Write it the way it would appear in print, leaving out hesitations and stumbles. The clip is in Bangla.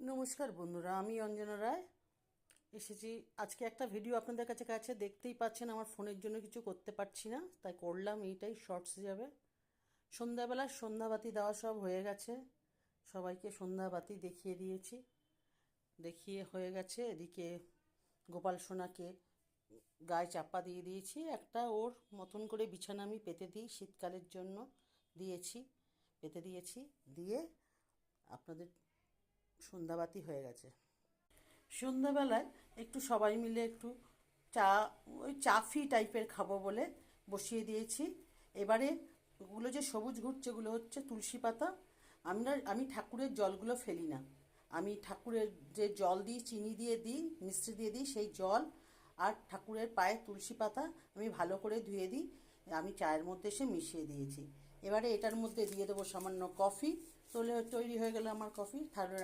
নমস্কার বন্ধুরা, আমি অঞ্জনা রায় এসেছি আজকে একটা ভিডিও আপনাদের কাছে দেখতেই পাচ্ছেন। আমার ফোনের জন্য কিছু করতে পারছি না, তাই করলাম। এইটাই শর্টস যাবে। সন্ধ্যাবেলা সন্ধ্যাবাতি দেওয়া সব হয়ে গেছে, সবাইকে সন্ধ্যাবাতি দেখিয়ে দিয়েছি, দেখিয়ে হয়ে গেছে। এদিকে গোপাল সোনাকে গায়ে চাপা দিয়ে দিয়েছি, একটা ওর মতন করে বিছানা আমি পেতে দিই, শীতকালের জন্য দিয়েছি, পেতে দিয়েছি। দিয়ে আপনাদের সন্ধ্যাবাতি হয়ে গেছে। সন্ধ্যাবেলায় একটু সবাই মিলে একটু চা, ওই চাফি টাইপের খাবো বলে বসিয়ে দিয়েছি। এবারে ওগুলো যে সবুজ ঘুরছে, ওগুলো হচ্ছে তুলসী পাতা। আমি ঠাকুরের জলগুলো ফেলি না। আমি ঠাকুরের যে জল দিই, চিনি দিয়ে দিই, মিষ্টি দিয়ে দিই, সেই জল আর ঠাকুরের পায়ে তুলসী পাতা আমি ভালো করে ধুয়ে দিই, আমি চায়ের মধ্যে এসে মিশিয়ে দিয়েছি। এবারে এটার মধ্যে দিয়ে দেবো সামান্য কফি। তৈরি হয়ে গেল আমার কফি। তাহলে